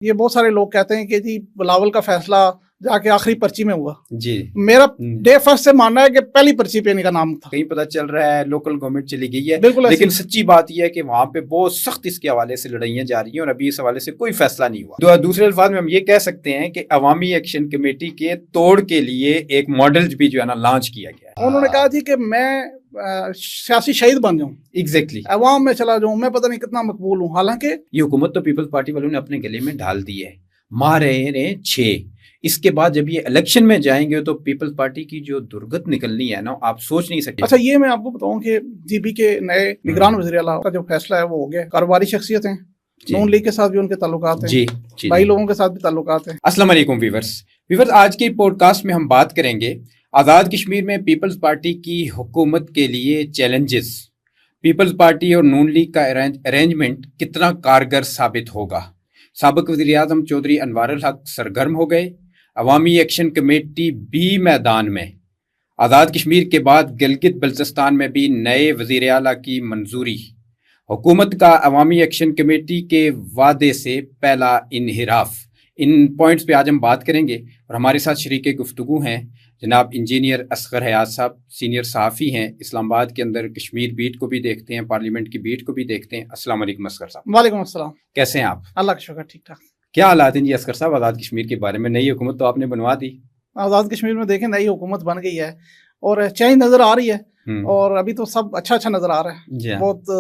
یہ بہت سارے لوگ کہتے ہیں کہ جی بلاول کا فیصلہ جا کے آخری پرچی میں ہوا جی، میرا ڈے فرسٹ سے ماننا ہے کہ پہلی پرچی پہ ان کا نام تھا. کہیں پتہ چل رہا ہے لوکل گورنمنٹ چلی گئی ہے، بالکل ایسے لیکن سچی بات یہ ہے کہ وہاں پہ بہت سخت اس کے حوالے سے لڑائیاں جاری ہیں اور ابھی اس حوالے سے کوئی فیصلہ نہیں ہوا. دوسرے الفاظ میں ہم یہ کہہ سکتے ہیں کہ عوامی ایکشن کمیٹی کے توڑ کے لیے ایک ماڈل بھی جو ہے نا لانچ کیا گیا ہے. انہوں نے کہا جی کہ میں سیاسی شہید بن جاؤں، ایگزیکٹلی عوام میں چلا جاؤں، میں پتہ نہیں کتنا مقبول ہوں. حالانکہ یہ حکومت تو پیپلز پارٹی والوں نے اپنے گلے میں ڈال دی ہے، مار رہے ہیں 6. اس کے بعد جب یہ الیکشن میں جائیں گے تو پیپلز پارٹی کی جو درگت نکلنی ہے نا آپ سوچ نہیں سکتے. اچھا یہ میں آپ کو بتاؤں کہ جی پی کے نئے نگران وزیر اعلیٰ کا جو فیصلہ ہے وہ ہو گیا. کاروباری شخصیت ہیں، نون لیگ کے ساتھ بھی ان کے تعلقات ہیں، جی بھائی لوگوں کے ساتھ بھی تعلقات ہیں. السلام علیکم ویورز، آج کے پوڈ کاسٹ میں ہم بات کریں گے آزاد کشمیر میں پیپلز پارٹی کی حکومت کے لیے چیلنجز، پیپلز پارٹی اور نون لیگ کا ارینجمنٹ کتنا کارگر ثابت ہوگا. سابق وزیر اعظم چودھری انوار الحق سرگرم ہو گئے، عوامی ایکشن کمیٹی بھی میدان میں. آزاد کشمیر کے بعد گلگت بلتستان میں بھی نئے وزیر اعلیٰ کی منظوری. حکومت کا عوامی ایکشن کمیٹی کے وعدے سے پہلا انحراف. ان پوائنٹس پہ آج ہم بات کریں گے اور ہمارے ساتھ شریک گفتگو ہیں جناب انجینئر اصغر حیات صاحب، سینئر صحافی ہیں، اسلام آباد کے اندر کشمیر بیٹ کو بھی دیکھتے ہیں، پارلیمنٹ کی بیٹ کو بھی دیکھتے ہیں. السلام علیکم اصغر صاحب. وعلیکم السلام. کیسے ہیں آپ؟ اللہ کا شکر ٹھیک ٹھاک. کیا حالات ہیں جی اصغر صاحب آزاد کشمیر کے بارے میں؟ نئی حکومت تو آپ نے بنوا دی. آزاد کشمیر میں دیکھیں نئی حکومت بن گئی ہے اور چینج نظر آ رہی ہے اور ابھی تو سب اچھا نظر آ رہا ہے. بہت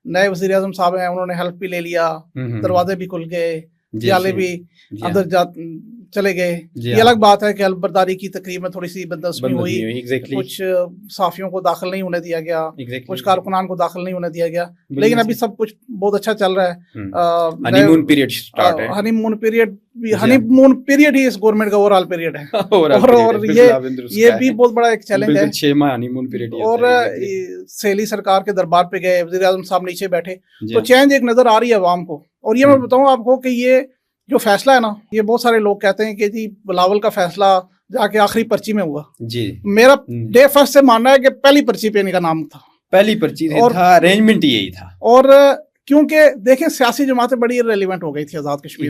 نئے وزیر اعظم صاحب ہیں، انہوں نے ہیلپ بھی لے لیا، دروازے بھی کھل گئے، جالے بھی اندر چلے گئے. یہ الگ بات ہے کہ حلف برداری کی تقریب میں تھوڑی سی بدنظمی ہوئی، کچھ صحافیوں کو داخل نہیں ہونے دیا گیا، کچھ کارکنان کو داخل نہیں ہونے دیا گیا، لیکن ابھی سب کچھ بہت اچھا چل رہا ہے. ہنی مون پیریڈ ہی اس گورنمنٹ کا اوور آل پیریڈ ہے اور یہ بھی بہت بڑا ایک چیلنج ہے. 6 ماہ ہنی مون پیریڈ. اور سہیلی سرکار کے دربار پہ گئے، وزیر اعظم صاحب نیچے بیٹھے، تو چینج ایک نظر آ رہی ہے عوام کو. اور یہ میں بتاؤں آپ کو کہ یہ جو فیصلہ ہے نا، یہ بہت سارے لوگ کہتے ہیں کہ جی بلاول کا فیصلہ جا کے آخری پرچی میں ہوا. جی میرا ڈے فرسٹ سے ماننا ہے کہ پہلی پرچی پہ ان کا نام تھا، پہلی پرچی تھا، ارینجمنٹ یہی تھا. اور کیونکہ دیکھیں سیاسی جماعتیں بڑی ریلیونٹ ہو گئی تھی آزاد کشمیر.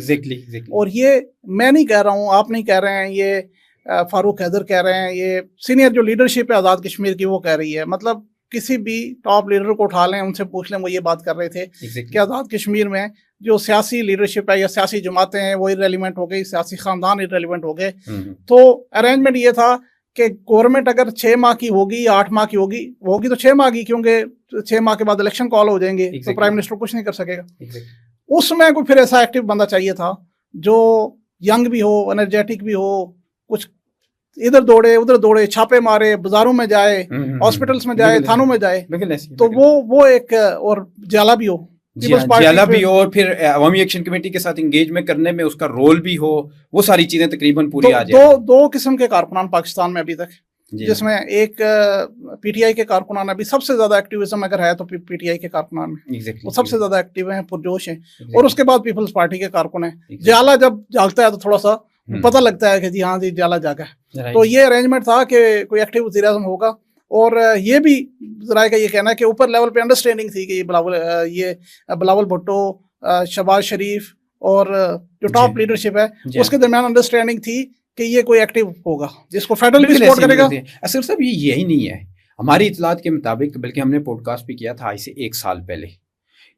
اور یہ میں نہیں کہہ رہا ہوں، آپ نہیں کہہ رہے ہیں، یہ فاروق حیدر کہہ رہے ہیں، یہ سینئر جو لیڈرشپ ہے آزاد کشمیر کی وہ کہہ رہی ہے. مطلب کسی بھی ٹاپ لیڈر کو اٹھا لیں، ان سے پوچھ لیں، وہ یہ بات کر رہے تھے کہ آزاد کشمیر میں جو سیاسی لیڈرشپ ہے یا سیاسی جماعتیں ہیں وہ ارریلیونٹ ہو گئی، سیاسی خاندان ارریلیونٹ ہو گئے. تو ارینجمنٹ یہ تھا کہ گورنمنٹ اگر 6 ماہ کی ہوگی یا 8 ماہ کی ہوگی تو 6 ماہ کی، کیونکہ 6 ماہ کے بعد الیکشن کال ہو جائیں گے تو پرائم منسٹر کچھ نہیں کر سکے گا. اس میں کوئی پھر ایسا ایکٹیو بندہ چاہیے تھا جو ینگ بھی ہو، انرجیٹک بھی ہو، کچھ ادھر دوڑے ادھر دوڑے، چھاپے مارے، بازاروں میں جائے، ہاسپٹلس میں جائے، تھانوں میں جائے. تو وہ ایک اور جالا بھی ہو، جالا بھی ہو، اور پھر عوامی ایکشن کمیٹی کے ساتھ انگیج میں کرنے میں اس کا رول بھی ہو، وہ ساری چیزیں تقریباً پوری آ جائیں. دو قسم کے کارکنان پاکستان میں ابھی تک، جس میں ایک پی ٹی آئی کے کارکنان ابھی سب سے زیادہ ایکٹیویزم اگر ہے تو پی ٹی آئی کے کارکنان میں وہ سب سے زیادہ ایکٹیو ہیں، پرجوش ہیں. اور اس کے بعد پیپلز پارٹی کے کارکن ہیں. جالا جب جاگتا ہے تو تھوڑا سا پتہ لگتا ہے کہ جی ہاں جی جالا جاگا ہے. تو یہ ارینجمنٹ تھا کہ کوئی ایکٹیو وزیر اعظم ہوگا. اور یہ بھی ذرائع کا یہ کہنا ہے کہ اوپر لیول پہ انڈرسٹینڈنگ تھی کہ یہ بلاول بھٹو، شہباز شریف اور جو ٹاپ لیڈرشپ ہے اس کے درمیان انڈرسٹینڈنگ تھی کہ یہ کوئی ایکٹیو ہوگا جس کو فیڈرل بھی سپورٹ کرے گا. اصل صاحب یہی نہیں ہے ہماری اطلاعات کے مطابق، بلکہ ہم نے پوڈ کاسٹ بھی کیا تھا آج سے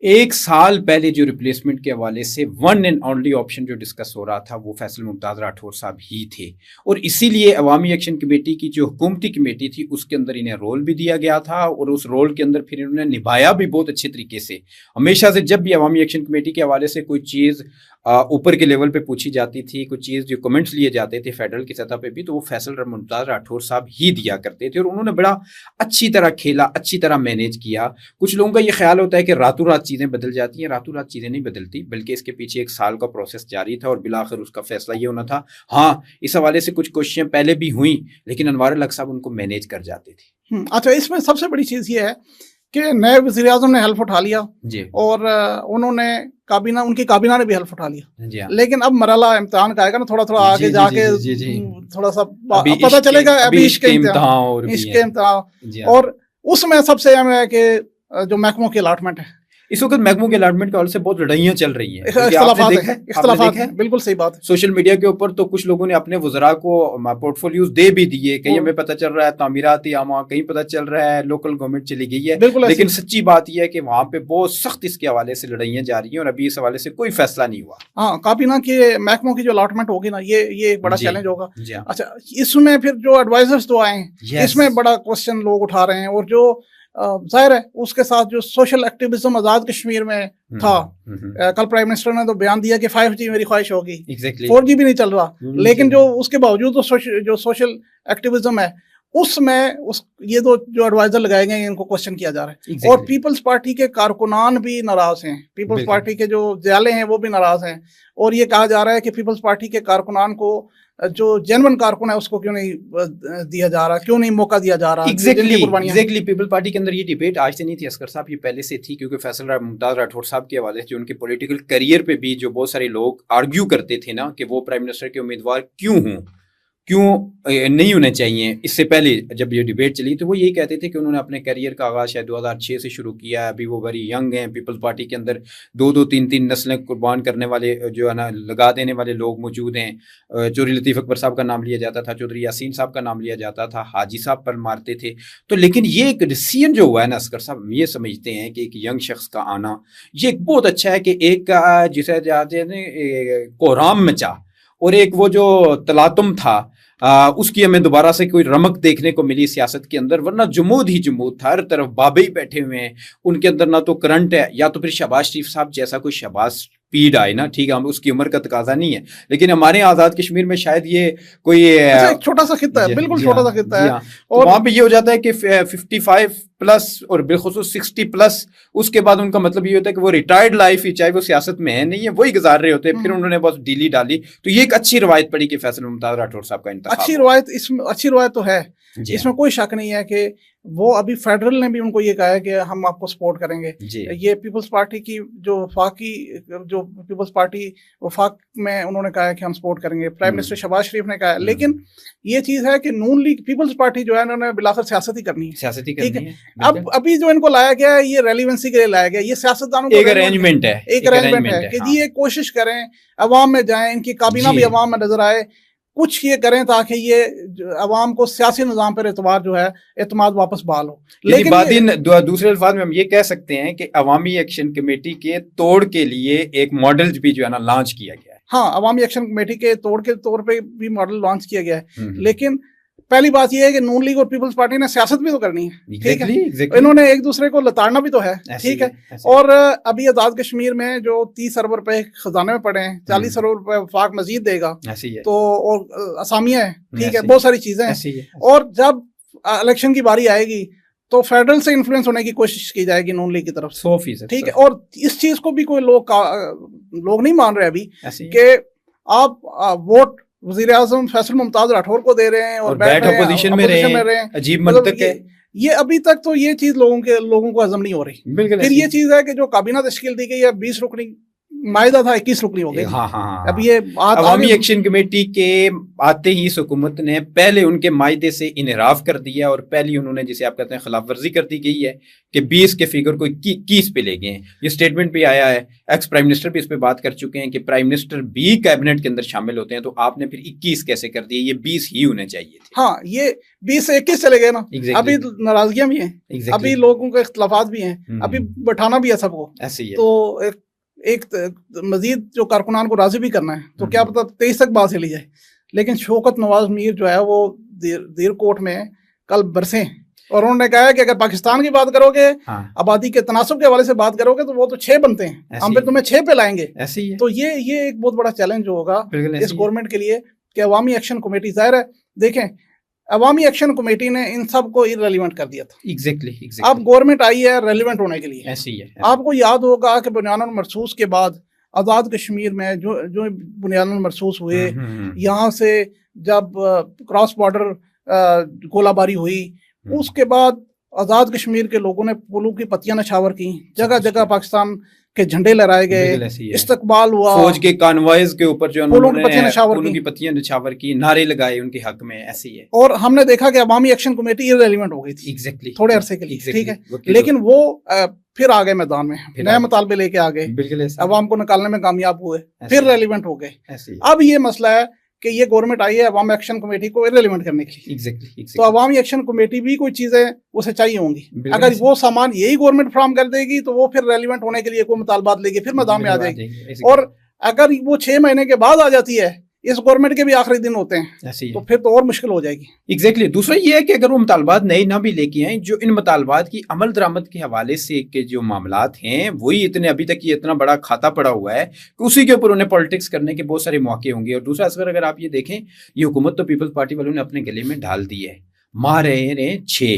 1 سال پہلے جو ریپلیسمنٹ کے حوالے سے ون اینڈ اونلی آپشن جو ڈسکس ہو رہا تھا وہ فیصل ممتاز راٹھور صاحب ہی تھے. اور اسی لیے عوامی ایکشن کمیٹی کی جو حکومتی کمیٹی تھی اس کے اندر انہیں رول بھی دیا گیا تھا، اور اس رول کے اندر پھر انہوں نے نبھایا بھی بہت اچھے طریقے سے. ہمیشہ سے جب بھی عوامی ایکشن کمیٹی کے حوالے سے کوئی چیز اوپر کے لیول پہ پوچھی جاتی تھی، کوئی چیز جو کمنٹس لیے جاتے تھے فیڈرل کی سطح پہ بھی، تو وہ فیصل ممتاز راٹھور صاحب ہی دیا کرتے تھے. اور انہوں نے بڑا اچھی طرح کھیلا، اچھی طرح مینیج کیا. کچھ لوگوں کا یہ خیال ہوتا ہے کہ راتوں رات چیزیں بدل جاتی ہیں. راتوں رات چیزیں نہیں بدلتی، بلکہ اس کے پیچھے 1 سال کا پروسیس جاری تھا اور بالآخر اس کا فیصلہ یہ ہونا تھا. ہاں اس حوالے سے کچھ کوششیں پہلے بھی ہوئیں، لیکن انوار الحق صاحب ان کو مینیج کر جاتے تھے. اچھا، اس میں سب سے بڑی چیز یہ ہے کہ نئے وزیر اعظم نے حلف اٹھا لیا اور انہوں نے کابینہ، ان کی کابینہ نے بھی حلف اٹھا لیا. لیکن اب مرحلہ امتحان کا آئے گا نا، تھوڑا تھوڑا آگے جا کے تھوڑا سا پتہ چلے گا ابھی عشق کے امتحان. اور اس میں سب سے اہم ہے کہ جو محکموں کی الاٹمنٹ ہے. اس وقت محکموں کے الاٹمنٹ کے حوالے سے بہت لڑائیاں چل رہی ہیں, اختلافات ہیں, بالکل صحیح بات ہے. سوشل میڈیا کے اوپر تو کچھ لوگوں نے اپنے وزراء کو پورٹ فولیوز دے بھی دیے, کہیں ہمیں پتہ چل رہا ہے تعمیراتی عامہ, کہیں پتہ چل رہا ہے لوکل گورنمنٹ چلی گئی ہے, لیکن سچی بات یہ ہے کہ وہاں پہ بہت سخت اس کے حوالے سے لڑائیاں جاری ہیں اور ابھی اس حوالے سے کوئی فیصلہ نہیں ہوا. ہاں کابینہ کے محکموں کی جو الاٹمنٹ ہوگی نا, یہ ایک بڑا چیلنج ہوگا. اچھا, اس میں پھر جو ایڈوائزرز تو آئے ہیں, اس میں بڑا کوشچن لوگ اٹھا رہے ہیں, اور جو ظاہر ہے اس کے ساتھ جو سوشل ایکٹیویزم آزاد کشمیر میں تھا, کل پرائم منسٹر نے تو بیان دیا کہ 5G میری خواہش ہوگی, 4G بھی نہیں چل رہا, لیکن جو اس کے باوجود جو سوشل ایکٹیویزم ہے اس میں یہ جو ایڈوائزر لگائے گئے ہیں ان کو کوشچن کیا جا رہا ہے. اور پیپلز پارٹی کے کارکنان بھی ناراض ہیں, پیپلز پارٹی کے جو جالے ہیں وہ بھی ناراض ہیں, اور یہ کہا جا رہا ہے کہ پیپلز پارٹی کے کارکنان کو جو جینون کارکن ہے اس کو کیوں نہیں دیا جا رہا, کیوں نہیں موقع دیا جا رہا. ایگزیکٹلی پیپل پارٹی کے اندر یہ ڈیبیٹ آج سے نہیں تھی اسکر صاحب, یہ پہلے سے تھی, کیونکہ فیصل ممتاز راٹھور صاحب کے حوالے سے جو ان کے پولیٹیکل کیریئر پہ بھی جو بہت سارے لوگ آرگیو کرتے تھے نا کہ وہ پرائم منسٹر کے امیدوار کیوں نہیں ہونے چاہیے. اس سے پہلے جب یہ ڈیبیٹ چلی تو وہ یہی کہتے تھے کہ انہوں نے اپنے کیریئر کا آغاز شاید 2006 سے شروع کیا ہے, ابھی وہ ویری ینگ ہیں, پیپلز پارٹی کے اندر 2-3 نسلیں قربان کرنے والے جو ہے نا لگا دینے والے لوگ موجود ہیں. چودھری لطیف اکبر صاحب کا نام لیا جاتا تھا, چودھری یاسین صاحب کا نام لیا جاتا تھا, حاجی صاحب پر مارتے تھے. تو لیکن یہ ایک ڈیسیژن جو ہوا ہے نا اسکر صاحب, یہ سمجھتے ہیں کہ ایک ینگ شخص کا آنا یہ ایک بہت اچھا ہے, کہ ایک جسے جاتے ہیں کوہرام مچا, اور ایک وہ جو تلاطم تھا اس کی ہمیں دوبارہ سے کوئی رمق دیکھنے کو ملی سیاست کے اندر, ورنہ جمود ہی جمود تھا, ہر طرف بابے ہی بیٹھے ہوئے ہیں, ان کے اندر نہ تو کرنٹ ہے, یا تو پھر شہباز شریف صاحب جیسا کوئی شہباز اسپیڈ آئے نا, ٹھیک ہے ہم اس کی عمر کا تقاضا نہیں ہے, لیکن ہمارے آزاد کشمیر میں شاید یہ کوئی چھوٹا سا خطہ ہے, بالکل چھوٹا سا خطہ ہے, اور وہاں پہ یہ ہو جاتا ہے کہ 55+ اور بالخصوص 60+, اس کے بعد ان کا مطلب یہ ہوتا ہے کہ وہ ریٹائرڈ لائف ہی, چاہے وہ سیاست میں ہے نہیں ہے, وہی گزار رہے ہوتے ہیں, پھر انہوں نے بس ڈیلی ڈالی. تو یہ ایک اچھی روایت پڑی کہ فیصل ممتاز راٹھور صاحب کا انتخاب, اچھی روایت تو ہے, اس میں کوئی شک نہیں ہے کہ وہ ابھی فیڈرل نے بھی ان کو یہ کہا ہے کہ ہم آپ کو سپورٹ کریں گے. یہ پیپلز پارٹی کی جو پیپلز پارٹی وفاق میں انہوں نے کہا ہے کہ ہم سپورٹ کریں گے, پرائم منسٹر شہباز شریف نے کہا ہے. لیکن یہ چیز ہے کہ نون لیگ پیپلز پارٹی جو ہے انہوں نے بالآخر سیاست ہی کرنی ہے, ٹھیک ہے. اب ابھی جو ان کو لایا گیا ہے یہ ریلیونسی کے لیے لایا گیا, یہ سیاستدانوں کو ایک ارینجمنٹ ہے کہ جی یہ کوشش کریں عوام میں جائیں, ان کی کابینہ بھی عوام میں نظر آئے, کچھ یہ کریں تاکہ یہ عوام کو سیاسی نظام پر اعتماد واپس بحال ہو. لیکن دوسرے الفاظ میں ہم یہ کہہ سکتے ہیں کہ عوامی ایکشن کمیٹی کے توڑ کے لیے ایک ماڈل بھی جو ہے نا لانچ کیا گیا ہے. ہاں, عوامی ایکشن کمیٹی کے توڑ کے طور پہ بھی ماڈل لانچ کیا گیا ہے, لیکن پہلی بات یہ ہے کہ نون لیگ اور پیپلز پارٹی نے سیاست بھی تو کرنی ہے, ٹھیک ہے, انہوں نے ایک دوسرے کو لتاڑنا بھی تو ہے, ٹھیک ہے. اور ابھی آزاد کشمیر میں جو 30 ارب روپے خزانے میں پڑے ہیں, 40 ارب روپے وفاق مزید دے گا, تو اور اسامیاں ہیں, ٹھیک ہے, بہت ساری چیزیں ہیں. اور جب الیکشن کی باری آئے گی تو فیڈرل سے انفلوئنس ہونے کی کوشش کی جائے گی نون لیگ کی طرف سے, 100%, ٹھیک ہے. اور اس چیز کو بھی کوئی لوگ نہیں مان رہے ابھی کہ آپ ووٹ وزیر اعظم فیصل ممتاز راٹھور کو دے رہے ہیں اور بیٹھ اپوزیشن میں رہے ہیں, عجیب منطق ہے یہ. ابھی تک تو یہ چیز لوگوں کو ہضم نہیں ہو رہی. پھر یہ چیز ہے کہ جو کابینہ تشکیل دی گئی ہے 20 رکنی معاہدہ تھا 21 رکنی ہو گئی. اب یہ عوامی ایکشن کمیٹی کے آتے ہی اس حکومت نے پہلے ان کے معاہدے سے انحراف کر دیا, اور پہلی انہوں نے جسے آپ کہتے ہیں خلاف ورزی کر دی گئی ہے کہ 20 کے فگر کو 21 پہ لے گئے ہیں. یہ اسٹیٹمنٹ بھی آیا ہے, ایکس پرائم منسٹر بھی اس پہ بات کر چکے ہیں کہ پرائم منسٹر بھی کیبنٹ کے اندر شامل ہوتے ہیں, تو آپ نے پھر 21 کیسے کر دیے, یہ 20 ہی ہونے چاہیے تھے. ہاں, یہ 20 سے 21 چلے گئے نا. ابھی ناراضگیاں بھی ہیں, ابھی لوگوں کے اختلافات بھی ہیں, ابھی بٹھانا بھی ہے سب کو. تو ایک مزید جو کارکنان کو راضی بھی کرنا ہے, تو کیا پتہ 23 تک بات چلی جائے. لیکن شوکت نواز میر جو ہے وہ دیر کوٹ میں کل برسیں, اور انہوں نے کہا ہے کہ اگر پاکستان کی بات کرو گے, آبادی کے تناسب کے حوالے سے بات کرو گے, تو وہ تو 6 بنتے ہیں, ہم پھر تمہیں 6 پہ لائیں گے. تو یہ ایک بہت بڑا چیلنج ہوگا اس گورنمنٹ کے لیے کہ عوامی ایکشن کمیٹی, ظاہر ہے دیکھیں عوامی ایکشن کمیٹی نے ان سب کو ارریلیونٹ کر دیا تھا. اب گورنمنٹ آئی ہے ریلیونٹ ہونے کے لیے. آپ کو یاد ہوگا کہ بنیاد مرصوص کے بعد آزاد کشمیر میں جو بنیاد مرصوص ہوئے, یہاں سے جب کراس بارڈر گولہ باری ہوئی, اس کے بعد آزاد کشمیر کے لوگوں نے پھولوں کی پتیاں نچھاور کی, جگہ جگہ پاکستان کے جھنڈے لہرائے گئے, استقبال ہوا, فوج کے کانوائز کے اوپر جو انہوں نے پھولوں کی پتیاں نچھاور کی, نعرے لگائے ان کے حق میں. ایسی ہے. اور ہم نے دیکھا کہ عوامی ایکشن کمیٹی ارریلیونٹ ہو گئی تھی تھوڑے عرصے کے لیے, ٹھیک ہے. لیکن وہ پھر آ گئے میدان میں, نئے مطالبے لے کے آ گئے, عوام کو نکالنے میں کامیاب ہوئے, پھر ریلیونٹ ہو گئے. اب یہ مسئلہ ہے کہ یہ گورنمنٹ آئی ہے عوامی ایکشن کمیٹی کو ریلیونٹ کرنے کے لیے, تو عوامی ایکشن کمیٹی بھی کوئی چیزیں اسے چاہیے ہوں گی. اگر وہ سامان یہی گورنمنٹ فراہم کر دے گی تو وہ پھر ریلیونٹ ہونے کے لیے کوئی مطالبات لے گی, پھر میدان میں آ جائے گی. اور اگر وہ 6 مہینے کے بعد آ جاتی ہے, اس گورنمنٹ کے بھی آخری دن ہوتے ہیں, تو پھر تو اور مشکل ہو جائے گی. ایگزیکٹلی. دوسرا یہ ہے کہ اگر وہ مطالبات نئے نہ بھی لے کے آئیں, جو ان مطالبات کی عمل درآمد کے حوالے سے کے جو معاملات ہیں وہی اتنے ابھی تک یہ اتنا بڑا کھاتا پڑا ہوا ہے کہ اسی کے اوپر انہیں پالیٹکس کرنے کے بہت سارے موقع ہوں گے. اور دوسرا اصغر, اگر آپ یہ دیکھیں, یہ حکومت تو پیپلز پارٹی والوں نے اپنے گلے میں ڈال دی ہے, ماہ رہے ہیں 6.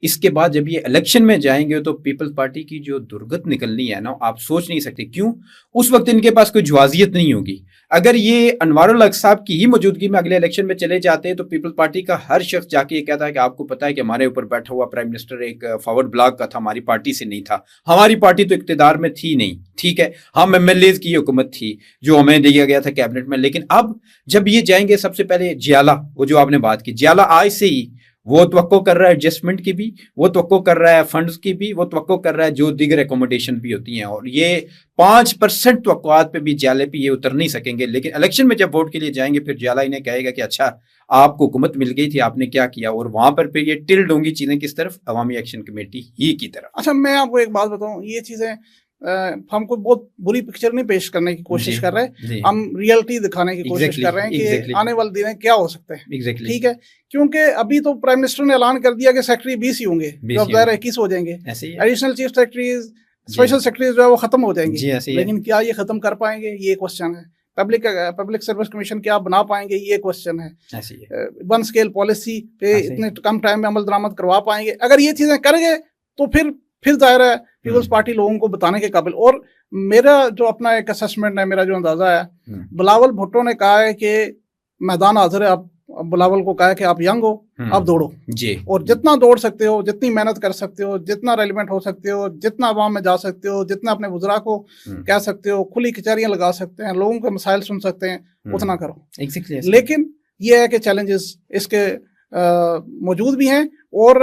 اس کے بعد جب یہ الیکشن میں جائیں گے تو پیپلز پارٹی کی جو درگت نکلنی ہے نا, آپ سوچ نہیں سکتے. کیوں؟ اس وقت ان کے پاس کوئی جوازیت نہیں ہوگی. اگر یہ انوار الحق صاحب کی ہی موجودگی میں اگلے الیکشن میں چلے جاتے ہیں تو پیپلز پارٹی کا ہر شخص جا کے یہ کہتا ہے کہ آپ کو پتا ہے کہ ہمارے اوپر بیٹھا ہوا پرائم منسٹر ایک فارورڈ بلاک کا تھا, ہماری پارٹی سے نہیں تھا, ہماری پارٹی تو اقتدار میں تھی نہیں, ٹھیک ہے, ہم ایم ایل ایز کی حکومت تھی جو ہمیں دیا گیا تھا کیبنٹ میں. لیکن اب جب یہ جائیں گے, سب سے پہلے جیالہ, وہ جو آپ نے بات کی, جیالہ آج سے ہی وہ توقع کر رہا ہے ایڈجسٹمنٹ کی بھی, وہ توقع کر رہا ہے فنڈز کی بھی, وہ توقع کر رہا ہے جو دیگر ایکوموڈیشن بھی ہوتی ہیں. اور یہ 5% توقعات پہ بھی جیالے پہ یہ اتر نہیں سکیں گے. لیکن الیکشن میں جب ووٹ کے لیے جائیں گے پھر جیالہ انہیں کہے گا کہ اچھا آپ کو حکومت مل گئی تھی, آپ نے کیا کیا, اور وہاں پر پھر یہ ٹلڈ ہوں گی چیزیں کس طرف, عوامی ایکشن کمیٹی ہی کی طرف. اچھا میں آپ کو ایک بات بتاؤں, یہ چیزیں ہم کو بہت بری پکچر نہیں پیش کرنے کی کوشش کر رہے, ہم ریئلٹی دکھانے کی کوشش کر رہے ہیں کہ آنے والے دنیں کیا ہو سکتے ہیں. ٹھیک ہے, کیونکہ ابھی تو پرائم منسٹر نے اعلان کر دیا کہ سیکٹری 20 ہی ہوں گے, جو ظاہر 21 ہو جائیں گے. Additional chief secretaries, special secretaries جو ہے وہ ختم ہو جائیں گے. لیکن کیا یہ ختم کر پائیں گے, یہ کوشچن ہے. پبلک سروس کمیشن کیا بنا پائیں گے, یہ کوشچن ہے. ون اسکیل پالیسی پہ اتنے کم ٹائم میں عمل درآمد کروا پائیں گے. اگر یہ چیزیں کریں گے تو پھر ظاہر ہے پیپلز پارٹی لوگوں کو بتانے کے قابل. اور میرا جو اپنا ایک اسسمنٹ ہے, میرا جو اندازہ ہے, بلاول بھٹو نے کہا ہے کہ میدان حاضر ہے. آپ بلاول کو کہا ہے کہ آپ ینگ ہو, آپ دوڑو جی, اور جتنا دوڑ سکتے ہو, جتنی محنت کر سکتے ہو, جتنا ریلیونٹ ہو سکتے ہو, جتنا عوام میں جا سکتے ہو, جتنا اپنے وزراء کو کہہ سکتے ہو, کھلی کچہریاں لگا سکتے ہیں, لوگوں کے مسائل سن سکتے ہیں, اتنا کرو. لیکن یہ ہے کہ چیلنجز اس کے موجود بھی ہیں. اور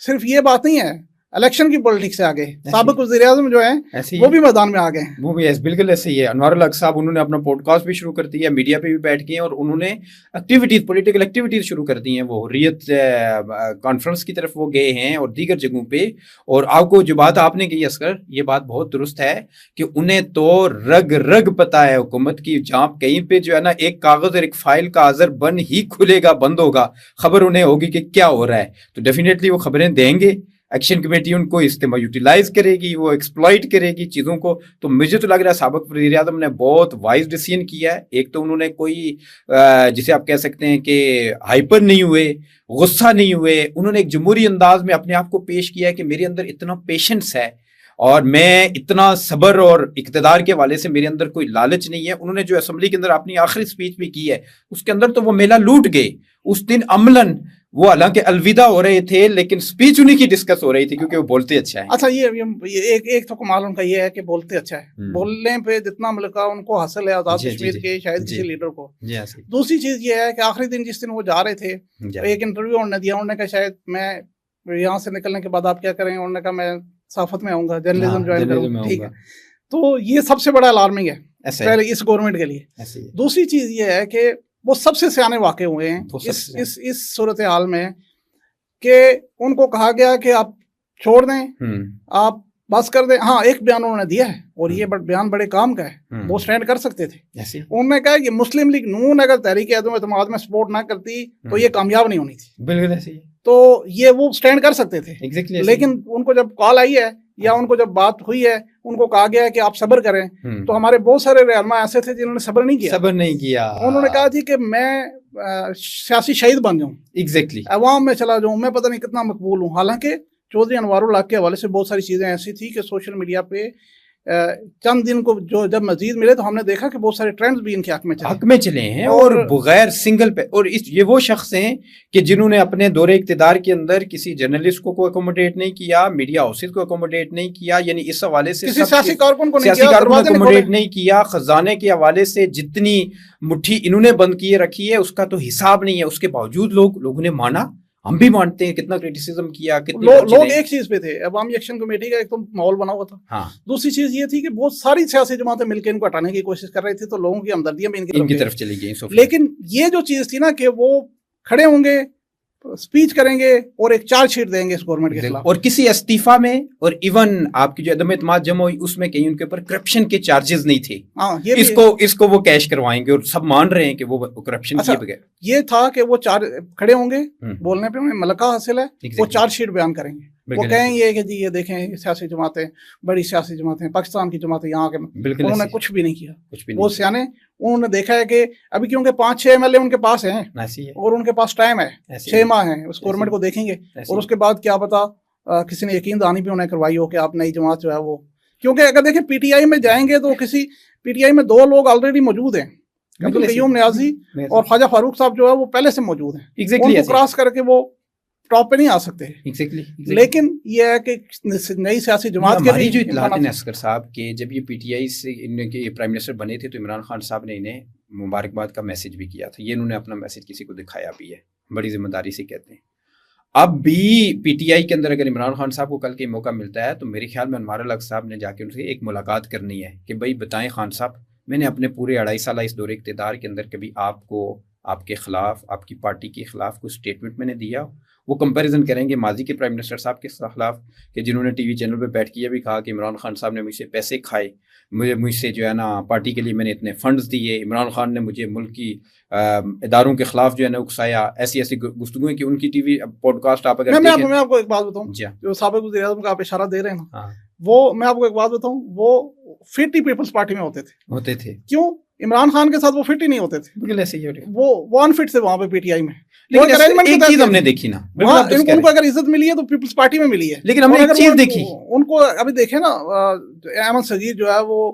صرف یہ بات نہیں ہے, الیکشن کی پولیٹکس سے آگے سابق وزیر اعظم جو ہیں وہ بھی میدان میں آ گئے ہیں. وہ بھی بالکل ایسے ہی ہے. انوار الحق صاحب انہوں نے اپنا پوڈ کاسٹ بھی شروع کر دیا, میڈیا پہ بھی بیٹھ گئے اور انہوں نے ایکٹیویٹیز, پولیٹیکل ایکٹیویٹیز شروع کر دی ہیں. وہ حریت کانفرنس کی طرف وہ گئے ہیں اور دیگر جگہوں پہ. اور آپ کو جو بات آپ نے کہی اصغر, یہ بات بہت درست ہے کہ انہیں تو رگ رگ پتہ ہے حکومت کی. جہاں کہیں پہ جو ہے نا ایک کاغذ اور ایک فائل کا آذر بند ہی کھلے گا, بند ہوگا, خبر انہیں ہوگی کہ کیا ہو رہا ہے, تو ڈیفینیٹلی وہ خبریں دیں گے. ایکشن کمیٹی ان کو استعمال یوٹیلائز کرے گی, وہ ایکسپلائٹ کرے گی چیزوں کو. تو مجھے تو لگ رہا ہے سابق وزیر اعظم نے بہت وائز ڈیسیژن کیا ہے. ایک تو انہوں نے کوئی جسے آپ کہہ سکتے ہیں کہ ہائپر نہیں ہوئے, غصہ نہیں ہوئے, انہوں نے ایک جمہوری انداز میں اپنے آپ کو پیش کیا ہے کہ میرے اندر اتنا پیشنس ہے اور میں اتنا صبر, اور اقتدار کے حوالے سے میرے اندر کوئی لالچ نہیں ہے. انہوں نے جو اسمبلی کے اندر اپنی آخری سپیچ بھی کی ہے اس کے اندر تو وہ میلہ لوٹ گئے اس دن عملاً. وہ حالانکہ الوداع ہو رہے تھے لیکن سپیچ انہیں کی ڈسکس ہو رہی تھی کیونکہ وہ بولتے اچھا ہے. اچھا یہ ایک تو کمال ان کا یہ ہے کہ بولتے اچھا ہے, بولنے پہ جتنا ملکہ ان کو حاصل ہے آزاد کشمیر کے شاید کسی لیڈر کو. دوسری چیز یہ ہے کہ آخری دن جس دن وہ جا رہے تھے ایک انٹرویو انہوں نے دیا, انہوں نے کہا شاید میں یہاں سے نکلنے کے بعد آپ کیا کریں, انہوں نے کہا میں صحافت میں آؤں گا, جرنلزم جوائن کروں. ٹھیک ہے, تو یہ سب سے بڑا الارمنگ ہے پہلے اس گورنمنٹ کے لیے. دوسری چیز یہ ہے کہ وہ سب سے سیانے واقع ہوئے ہیں اس صورتحال میں کہ ان کو کہا گیا کہ آپ چھوڑ دیں, آپ بس کر دیں. ہاں ایک بیان انہوں نے دیا ہے اور یہ بیان بڑے کام کا ہے, وہ سٹینڈ کر سکتے تھے. انہوں نے کہا کہ مسلم لیگ نون اگر تحریک عدم اعتماد میں سپورٹ نہ کرتی تو یہ کامیاب نہیں ہونی تھی. بالکل ایسے ہی, تو یہ وہ سٹینڈ کر سکتے تھے. لیکن ان کو جب کال آئی ہے یا ان کو جب بات ہوئی ہے, ان کو کہا گیا ہے کہ آپ صبر کریں. تو ہمارے بہت سارے رہنما ایسے تھے جنہوں نے صبر نہیں کیا. انہوں نے کہا تھی کہ میں سیاسی شہید بن جاؤں, عوام میں چلا جاؤں, میں پتہ نہیں کتنا مقبول ہوں. حالانکہ چودھری انوار الحق کے حوالے سے بہت ساری چیزیں ایسی تھی کہ سوشل میڈیا پہ چند دن کو جو جب مزید ملے تو ہم نے دیکھا کہ بہت سارے ٹرینڈز بھی ان کے حق میں چلے ہیں اور بغیر سنگل پہ. اور یہ وہ شخص ہیں کہ جنہوں نے اپنے دور اقتدار کے اندر کسی جرنلسٹ کو اکوموڈیٹ نہیں کیا, میڈیا ہاؤسز کو اکوموڈیٹ نہیں کیا, یعنی اس حوالے سے سیاسی کارکن کو اکوموڈیٹ نہیں کیا. خزانے کے حوالے سے جتنی مٹھی انہوں نے بند کیے رکھی ہے اس کا تو حساب نہیں ہے. اس کے باوجود لوگوں نے مانا, ہم بھی مانتے ہیں کتنا کرٹیسزم کیا, لوگ ایک چیز پہ تھے, عوامی ایکشن کمیٹی کا ایک تو ماحول بنا ہوا تھا. ہاں, دوسری چیز یہ تھی کہ بہت ساری سیاسی جماعتیں مل کے ان کو ہٹانے کی کوشش کر رہی تھی, تو لوگوں کی ہمدردیاں بھی ان کی طرف چلی گئی. لیکن یہ جو چیز تھی نا کہ وہ کھڑے ہوں گے, اسپیچ کریں گے اور ایک چارج شیٹ دیں گے اس گورنمنٹ کے خلاف, اور کسی استعفیٰ میں, اور ایون آپ کی جو عدم اعتماد جمع ہوئی اس میں کہیں ان کے اوپر کرپشن کے چارجز نہیں تھے. اس کو وہ کیش کروائیں گے, اور سب مان رہے ہیں کہ وہ کرپشن کیے بغیر. یہ تھا کہ وہ کھڑے ہوں گے, بولنے پہ انہیں ملکہ حاصل ہے, وہ چارج شیٹ بیان کریں گے, وہ کہیں گے کہ جی یہ دیکھیں سیاسی جماعتیں, بڑی سیاسی جماعتیں, پاکستان کی جماعتیں یہاں کے, انہوں نے کچھ بھی نہیں کیا. وہ سیانے انہوں نے دیکھا ہے کہ ابھی کیونکہ 5-6 MLA ان کے پاس ہیں اور ان کے پاس ٹائم ہے, 6 ماہ ہیں, اس گورنمنٹ کو دیکھیں گے, اور اس کے بعد کیا پتا کسی نے یقین دہانی بھی انہیں کروائی ہو کہ آپ نئی جماعت جو ہے وہ, کیونکہ اگر دیکھیں پی ٹی آئی میں جائیں گے تو کسی پی ٹی آئی میں 2 لوگ آلریڈی موجود ہیں, عبدالقیوم نیازی اور خواجہ فاروق صاحب جو ہے وہ پہلے سے موجود ہیں, ان کو کراس کر کے وہ ٹاپ پہ نہیں آ سکتے. لیکن یہ ہے کہ نئی سیاسی جماعت کے ہماری جو اطلاعات ہیں اصغر صاحب کے, جب یہ پی ٹی آئی سے ان کے پرائم منسٹر بنے تھے تو عمران خان صاحب نے انہیں مبارکباد کا میسج بھی کیا تھا. یہ انہوں نے اپنا میسج کسی کو دکھایا بھی ہے, بڑی ذمہ داری سے کہتے ہیں. اب بھی پی ٹی آئی کے اندر اگر عمران خان صاحب کو کل کے موقع ملتا ہے تو میرے خیال میں انوار الحق صاحب نے جا کے ان سے ایک ملاقات کرنی ہے کہ بھائی بتائیں خان صاحب, میں نے اپنے پورے 2.5 سالہ اس دور اقتدار کے اندر کبھی آپ کو, آپ کے خلاف, آپ کی پارٹی کے خلاف کوئی اسٹیٹمنٹ میں نے دیا؟ وہ کمپیریزن کریں گے ماضی کے پرائم منسٹر صاحب کے خلاف کہ جنہوں نے ٹی وی چینل پہ بیٹھ کے یہ بھی کہا کہ عمران خان صاحب نے مجھ سے پیسے کھائے, مجھ سے جو ہے نا پارٹی کے لیے میں نے اتنے فنڈز دیے, عمران خان نے مجھے ملک کی اداروں کے خلاف جو ہے نا اکسایا. ایسی گفتگویں کہ ان کی ٹی وی پوڈ کاسٹ آپ اگر میں آپ کو ایک بات بتاؤں, جو سابق وزیر اعظم کا آپ اشارہ دے رہے ہیں نا, وہ میں آپ کو ایک بات بتاؤں, وہ فٹ ہی پیپلز پارٹی میں ہوتے تھے. کیوں عمران خان کے ساتھ وہ فٹ ہی نہیں ہوتے تھے, بالکل ایسے ہی وہ انفٹ تھے وہاں پہ پی ٹی آئی میں. لیکن ایک چیز ہم نے دیکھی نا, ان کو اگر عزت ملی ہے تو پیپلز پارٹی میں ملی ہے, لیکن ہم نے ایک چیز دیکھی ان کو. ابھی دیکھیں نا احمد صغیر جو ہے وہ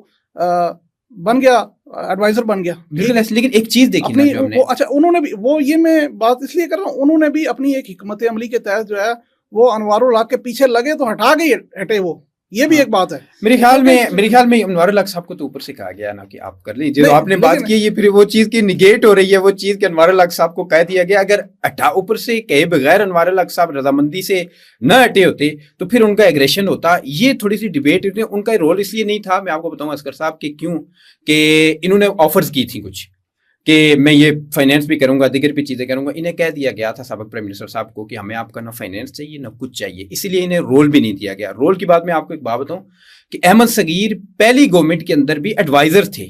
بن گیا, ایڈوائزر بن گیا, لیکن ایک چیز دیکھی نا جو ہم نے, اچھا انہوں نے بھی وہ, یہ میں بات اس لیے کر رہا ہوں, انہوں نے بھی اپنی ایک حکمت عملی کے تحت جو ہے وہ انوار الحق کے پیچھے لگے تو ہٹا کے ہٹے, وہ یہ بھی ایک بات ہے. میرے خیال میں انوار الحق صاحب کو تو اوپر سے کہا گیا نا کہ آپ کر لیجیے, جو آپ نے بات کی, یہ پھر وہ چیز کی نگیٹ ہو رہی ہے, وہ چیز کہ انوار الحق صاحب کو کہہ دیا گیا. اگر اوپر سے کہے بغیر انوار الحق صاحب رضامندی سے نہ ہٹے ہوتے تو پھر ان کا ایگریشن ہوتا. یہ تھوڑی سی ڈیبیٹ ہوتی ہے. ان کا رول اس لیے نہیں تھا, میں آپ کو بتاؤں اصغر صاحب کہ کیوں, کہ انہوں نے آفرز کی تھیں کچھ کہ میں یہ فائنینس بھی کروں گا, دیگر بھی چیزیں کروں گا. انہیں کہہ دیا گیا تھا سابق پرائم منسٹر صاحب کو کہ ہمیں آپ کا نہ فائنینس چاہیے نہ کچھ چاہیے, اسی لیے انہیں رول بھی نہیں دیا گیا. رول کی بات میں آپ کو ایک بات بتاؤں کہ احمد صغیر پہلی گورنمنٹ کے اندر بھی ایڈوائزر تھے,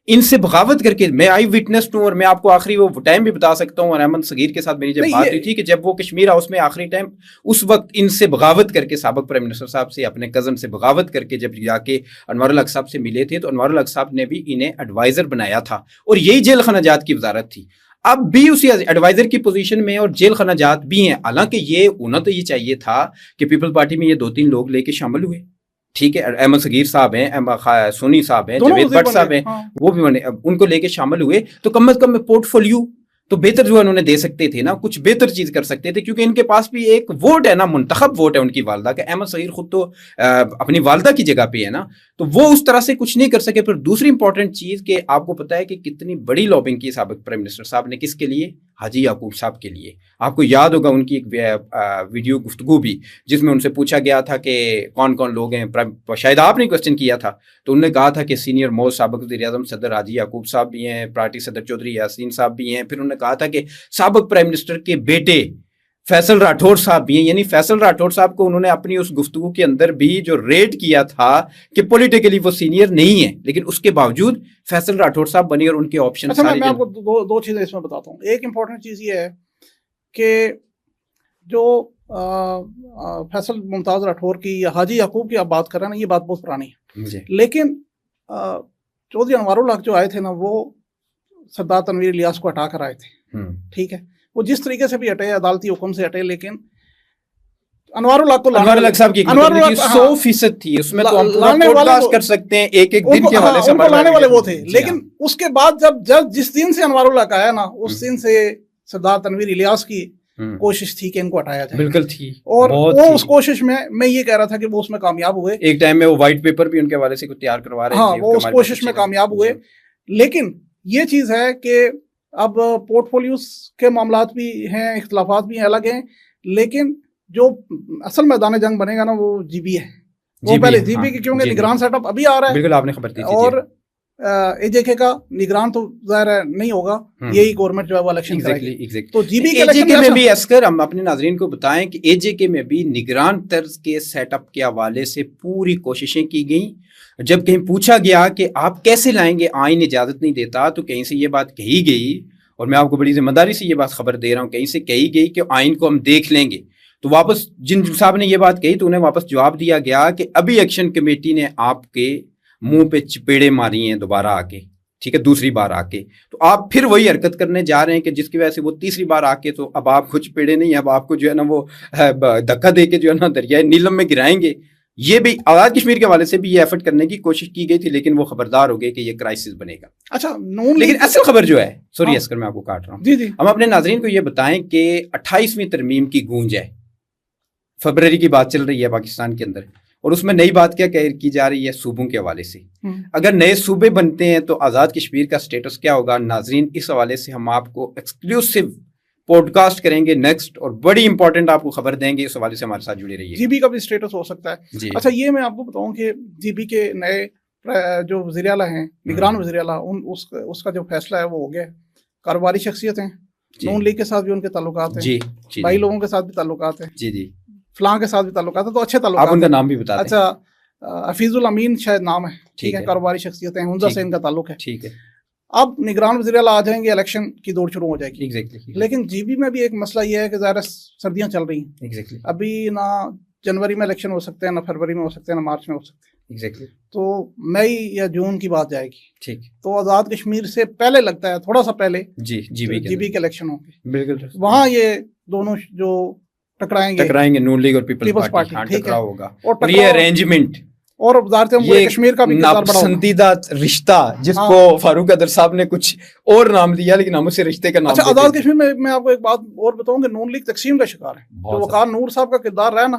ان سے بغاوت کر کے, میں آئی وٹنس ہوں, اور میں آپ کو آخری وہ ٹائم بھی بتا سکتا ہوں, اور احمد صغیر کے ساتھ میری جب بات ہوئی تھی کہ جب وہ کشمیر ہاؤس میں آخری ٹائم, اس وقت ان سے بغاوت کر کے سابق پرائم منسٹر صاحب سے, اپنے کزن سے بغاوت کر کے جب جا کے انوار الحق صاحب سے ملے تھے, تو انوار الحق صاحب نے بھی انہیں ایڈوائزر بنایا تھا, اور یہی جیل خانہ جات کی وزارت تھی. اب بھی اسی ایڈوائزر کی پوزیشن میں اور جیل خانہ جات بھی ہیں. حالانکہ یہ ہونا تو یہ چاہیے تھا کہ پیپل پارٹی میں یہ 2-3 لوگ لے کے شامل ہوئے, ٹھیک ہے, احمد صغیر صاحب ہیں, سونی صاحب ہیں, جاوید بٹ صاحب ہیں, وہ بھی ان کو لے کے شامل ہوئے, تو کم از کم پورٹ فولیو تو بہتر جو انہوں نے دے سکتے تھے نا, کچھ بہتر چیز کر سکتے تھے, کیونکہ ان کے پاس بھی ایک ووٹ ہے نا, منتخب ووٹ ہے ان کی والدہ کا. احمد صغیر خود تو اپنی والدہ کی جگہ پہ ہے نا, تو وہ اس طرح سے کچھ نہیں کر سکے. پھر دوسری امپورٹنٹ چیز کہ آپ کو پتا ہے کہ کتنی بڑی لابنگ کی سابق پرائم منسٹر صاحب نے, کس کے لیے, حاجی یعقوب صاحب کے لیے. آپ کو یاد ہوگا ان کی ایک ویڈیو گفتگو بھی, جس میں ان سے پوچھا گیا تھا کہ کون کون لوگ ہیں, شاید آپ نے کوشچن کیا تھا, تو انہوں نے کہا تھا کہ سینئر موسٹ سابق وزیر اعظم صدر حاجی یعقوب صاحب بھی ہیں, پارٹی صدر چودھری یاسین صاحب بھی ہیں. پھر انہوں نے کہا تھا کہ سابق پرائم منسٹر کے بیٹے فیصل راٹھور صاحب بھی ہیں. یعنی فیصل راٹھور صاحب کو انہوں نے اپنی اس گفتگو کے اندر بھی جو ریٹ کیا تھا کہ پولیٹیکلی وہ سینئر نہیں ہے, لیکن اس کے باوجود فیصل راٹھور صاحب بنی, اور ان کے آپشن. میں آپ کو دو چیزیں اس میں بتاتا ہوں. ایک امپورٹنٹ چیز یہ ہے کہ جو فیصل ممتاز راٹھور کی یا حاجی یعقوب کی آپ بات کر رہے ہیں نا, یہ بات بہت پرانی ہے. لیکن چودھری انوار الحق جو آئے تھے نا, وہ سردار تنویر الیاس کو ہٹا کر آئے تھے, ٹھیک ہے, وہ جس طریقے سے بھی ہٹے, عدالتی حکم سے ہٹے, لیکن انوار الحق کو, انوار الحق صاحب کی 100% تھی, اس میں تو ہم پورا پوڈ کاسٹ کر سکتے ہیں ایک دن کے حوالے سے, ان کو لانے والے وہ تھے. لیکن اس کے بعد جب جس دن سے انوار الحق آیا نا, اس دن سے سردار تنویر الیاس کی کوشش تھی کہ ان کو ہٹایا جائے. بالکل تھی, اور وہ اس کوشش میں یہ کہہ رہا تھا کہ وہ اس میں کامیاب ہوئے. ایک ٹائم میں وہ وائٹ پیپر بھی ان کے حوالے سے تیار کروا رہے تھے, وہ اس کوشش میں کامیاب ہوئے. لیکن یہ چیز ہے کہ اب پورٹ فولیوز کے معاملات بھی ہیں, اختلافات بھی ہیں, الگ ہیں, لیکن جو اصل میدان جنگ بنے گا نا وہ جی بی ہے, وہ پہلے جی بی کی, کیونکہ نگران سیٹ اپ ابھی آ رہا ہے. بالکل آپ نے خبر دی تھی. اور اے جے کے کا نگران تو ظاہر ہے نہیں ہوگا, یہی گورنمنٹ جو ہے وہ الیکشن کرے گی. تو جی بی کے میں بھی اسکر ہم اپنے ناظرین کو بتائیں کہ اے جے کے میں بھی نگران طرز کے سیٹ اپ کے حوالے سے پوری کوششیں کی گئیں. جب کہیں پوچھا گیا کہ آپ کیسے لائیں گے, آئین اجازت نہیں دیتا, تو کہیں سے یہ بات کہی گئی, اور میں آپ کو بڑی ذمہ داری سے یہ بات خبر دے رہا ہوں, کہیں سے کہی گئی کہ آئین کو ہم دیکھ لیں گے. تو واپس جن صاحب نے یہ بات کہی تو انہیں واپس جواب دیا گیا کہ ابھی ایکشن کمیٹی نے آپ کے منہ پہ چپیڑے ماری ہیں دوبارہ آ کے, ٹھیک ہے, دوسری بار آ کے, تو آپ پھر وہی حرکت کرنے جا رہے ہیں کہ جس کی وجہ سے وہ تیسری بار آ کے, تو اب آپ کو چپیڑے نہیں, اب آپ کو جو ہے نا وہ دھکا دے کے جو ہے نا دریائے نیلم میں گرائیں گے. یہ بھی آزاد کشمیر کے حوالے سے بھی یہ ایفرٹ کرنے کی کوشش کی گئی تھی, لیکن وہ خبردار ہو گئے کہ یہ کرائسس بنے گا. اچھا, لیکن اصل خبر جو ہے, سوری اسکر میں آپ کو کاٹ رہا ہوں, ہم اپنے ناظرین کو یہ بتائیں کہ 28ویں ترمیم کی گونج ہے, فروری کی بات چل رہی ہے پاکستان کے اندر, اور اس میں نئی بات کیا کی جا رہی ہے صوبوں کے حوالے سے. اگر نئے صوبے بنتے ہیں تو آزاد کشمیر کا سٹیٹس کیا ہوگا. ناظرین اس حوالے سے ہم آپ کو ایکسکلوسیو پوڈ کاسٹ کریں گے نیکسٹ, اور بڑی امپورٹنٹ آپ کو خبر دیں گے, اس حوالے سے ہمارے ساتھ جڑے رہیے. جی بی کا بھی سٹیٹس ہو سکتا ہے. جی. اچھا, یہ میں آپ کو بتاؤں کہ جی بی کے نئے جو وزیر اعلیٰ ہیں, نگران وزیر اعلیٰ, اس کا جو فیصلہ ہے وہ ہو گیا. کاروباری شخصیت ہیں, نون لیگ کے ساتھ بھی ان کے تعلقات ہیں, جی, بھائی لوگوں کے ساتھ بھی تعلقات ہیں, جی جی, فلاں کے ساتھ بھی تعلقات ہیں, تو اچھے تعلقات. آپ ان کا نام بھی بتا دیں. اچھا, حفیظ الامین شاید نام ہے, ٹھیک ہے, کاروباری شخصیت ہیں, حمزہ سے ان کا تعلق ہے, ٹھیک ہے. اب نگران وزیر اعلیٰ آ جائیں گے, الیکشن کی دوڑ شروع ہو جائے گی. لیکن جی بی میں بھی ایک مسئلہ یہ ہے کہ ظاہر سردیاں چل رہی ہیں, ابھی نہ جنوری میں الیکشن ہو سکتے ہیں, نہ فروری میں ہو سکتے ہیں, نہ مارچ میں ہو سکتے ہیں. تو مئی یا جون کی بات جائے گی. ٹھیک. تو آزاد کشمیر سے پہلے لگتا ہے, تھوڑا سا پہلے جی بی کے الیکشن ہوں گے. بالکل. وہاں یہ دونوں جو ٹکرائیں گے, نون لیگ اور پیپلز پارٹی, ٹکراؤ ہوگا, اور یہ ارینجمنٹ اور کشمیر کا بھی ناپسندیدہ رشتہ, جس کو فاروق ادر صاحب نے کچھ اور نام دیا, لیکن ہم اسے رشتے کا نام. اچھا, آزاد کشمیر میں آپ کو ایک بات اور بتاؤں کہ نون لیگ تقسیم کا شکار ہے. جو وقار نور صاحب کا کردار رہا نا,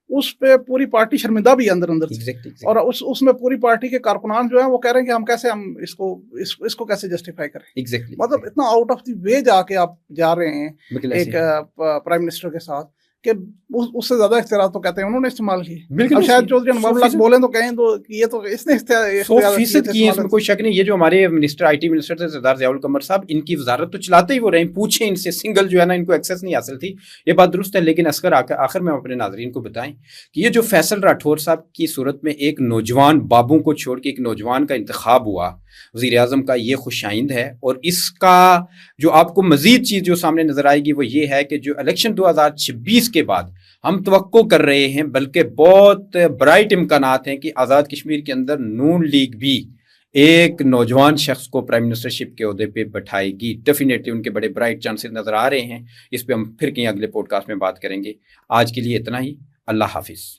اس پہ پوری پارٹی شرمندہ بھی اندر اور اس میں پوری پارٹی کے کارکنان جو ہیں وہ کہہ رہے ہیں کہ ہم کیسے اس کو کیسے جسٹیفائی کریں. مطلب اتنا آؤٹ آف دی وے جا کے آپ جا رہے ہیں ایک پرائم منسٹر کے ساتھ کہ اس سے زیادہ اختیارات تو کہتے ہیں انہوں نے استعمال کیے. اب شاید چودھری انور اللہ بولیں تو کہیں تو یہ تو اس نے 100% کی, اس میں کوئی شک نہیں. یہ جو ہمارے منسٹر آئی ٹی منسٹر تھے سردار ضیاء القمر صاحب, ان کی وزارت تو چلاتے ہی وہ رہے, پوچھیں ان سے, سنگل جو ہے نا ان کو ایکسیس نہیں حاصل تھی, یہ بات درست ہے. لیکن اسکر آخر میں اپنے ناظرین کو بتائیں کہ یہ جو فیصل راٹھور صاحب کی صورت میں ایک نوجوان بابوں کو چھوڑ کے ایک نوجوان کا انتخاب ہوا وزیر اعظم کا, یہ خوش آئند ہے. اور اس کا جو آپ کو مزید چیز جو سامنے نظر آئے گی وہ یہ ہے کہ جو الیکشن 2026 کے بعد ہم توقع کر رہے ہیں, بلکہ بہت برائٹ امکانات ہیں کہ آزاد کشمیر کے اندر نون لیگ بھی ایک نوجوان شخص کو پرائم منسٹرشپ کے عہدے پہ بٹھائے گی. ڈیفینیٹلی ان کے بڑے برائٹ چانسز نظر آ رہے ہیں. اس پہ ہم پھر کہیں اگلے پوڈ کاسٹ میں بات کریں گے. آج کے لیے اتنا ہی. اللہ حافظ.